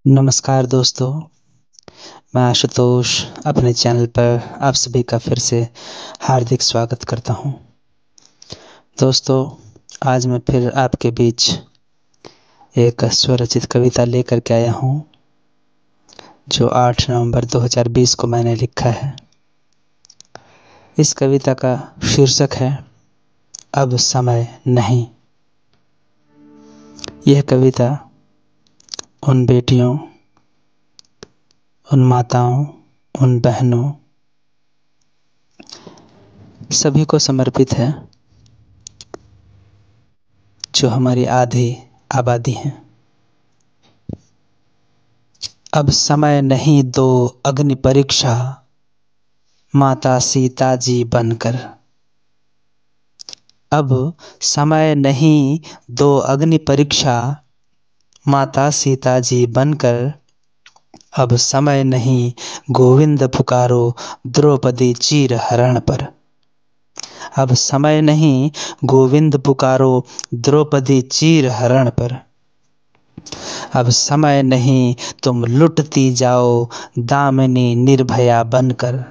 नमस्कार दोस्तों, मैं आशुतोष अपने चैनल पर आप सभी का फिर से हार्दिक स्वागत करता हूं। दोस्तों, आज मैं फिर आपके बीच एक स्वरचित कविता लेकर के आया हूं, जो 8 नवंबर 2020 को मैंने लिखा है। इस कविता का शीर्षक है अब समय नहीं। यह कविता उन बेटियों, उन माताओं, उन बहनों सभी को समर्पित है जो हमारी आधी आबादी है। अब समय नहीं, दो अग्नि परीक्षा माता सीता जी बनकर। अब समय नहीं, दो अग्नि परीक्षा माता सीता जी बनकर। अब समय नहीं, गोविंद पुकारो द्रौपदी चीर हरण पर। अब समय नहीं, गोविंद पुकारो द्रौपदी चीर हरण पर। अब समय नहीं, तुम लुटती जाओ दामिनी निर्भया बनकर।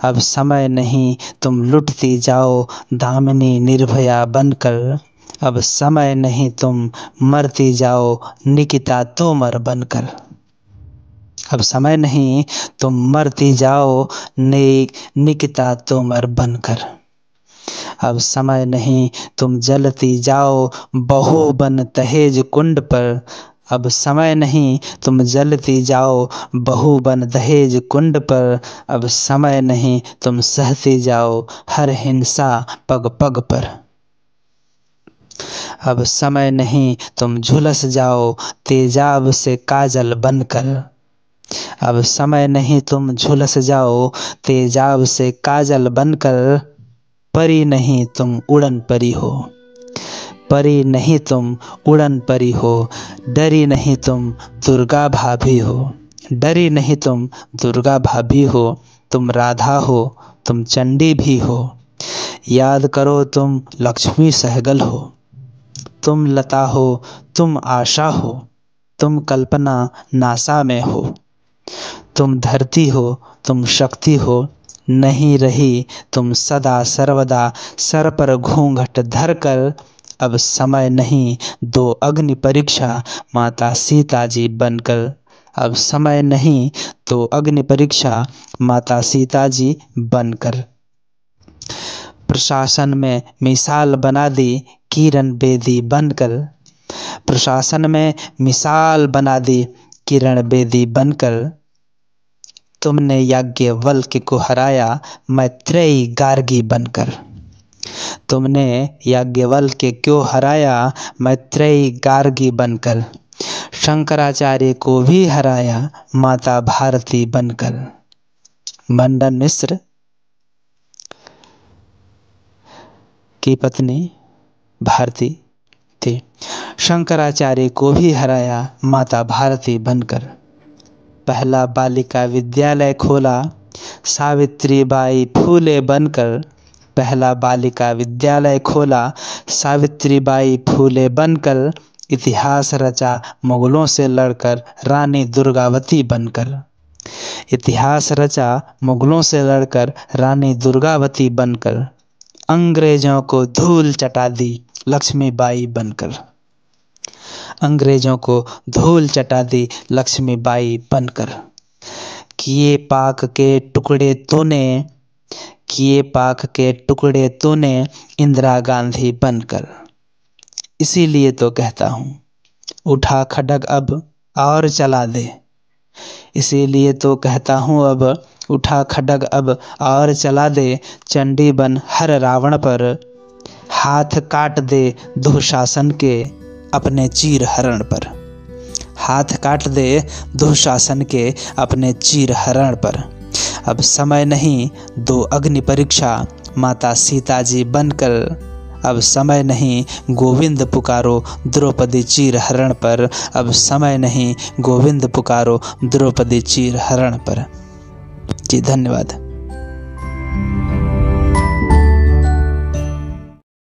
अब समय नहीं, तुम लुटती जाओ दामिनी निर्भया बनकर। अब समय नहीं, तुम मरती जाओ निकिता तोमर बनकर। अब समय नहीं, तुम मरती जाओ निकिता तोमर बनकर। अब समय नहीं, तुम जलती जाओ बहो बन दहेज कुंड पर। अब समय नहीं, तुम जलती जाओ बहू बन दहेज कुंड पर। अब समय नहीं, तुम सहती जाओ हर हिंसा पग पग पर। अब समय नहीं, तुम झुलस जाओ तेजाब से काजल बनकर। अब समय नहीं, तुम झुलस जाओ तेजाब से काजल बनकर। परी नहीं, तुम उड़न परी हो। परी नहीं, तुम उड़न परी हो। डरी नहीं, तुम दुर्गा भाभी हो। डरी नहीं, तुम दुर्गा भाभी हो। तुम राधा हो, तुम चंडी भी हो। याद करो, तुम लक्ष्मी सहगल हो। तुम लता हो, तुम आशा हो। तुम कल्पना नासा में हो। तुम धरती हो, तुम शक्ति हो। नहीं रही तुम सदा सर्वदा सर पर घूंघट धर कर। अब समय नहीं, दो अग्नि परीक्षा माता सीता जी बनकर। अब समय नहीं, तो अग्नि परीक्षा माता सीता जी बनकर। प्रशासन में मिसाल बना दी किरण बेदी बनकर। प्रशासन में मिसाल बना दी किरण बेदी बनकर। तुमने याज्ञवल्क्य को हराया मैत्रेयी गार्गी बनकर। तुमने याज्ञवल्क्य को हराया मैत्रेयी गार्गी बनकर। शंकराचार्य को भी हराया माता भारती बनकर। मंडन मिश्र की पत्नी भारती थी। शंकराचार्य को भी हराया माता भारती बनकर। पहला बालिका विद्यालय खोला सावित्रीबाई फूले बनकर। पहला बालिका विद्यालय खोला सावित्रीबाई फूले बनकर। इतिहास रचा मुगलों से लड़कर रानी दुर्गावती बनकर। इतिहास रचा मुगलों से लड़कर रानी दुर्गावती बनकर। अंग्रेजों को धूल चटा दी लक्ष्मीबाई बनकर। अंग्रेजों को धूल चटा दी लक्ष्मीबाई बनकर। किए पाक के टुकड़े तूने, किए पाक के टुकड़े तूने इंदिरा गांधी बनकर। इसीलिए तो कहता हूँ उठा खड्ग अब और चला दे। इसीलिए तो कहता हूँ अब उठा खड्ग अब और चला दे। चंडी बन हर रावण पर हाथ काट दे दुशासन के अपने चीर हरण पर। हाथ काट दे दुशासन के अपने चीर हरण पर। अब समय नहीं, दो अग्नि परीक्षा माता सीता जी बनकर। अब समय नहीं, गोविंद पुकारो द्रौपदी चीर हरण पर। अब समय नहीं, गोविंद पुकारो द्रौपदी चीर हरण पर। जी धन्यवाद।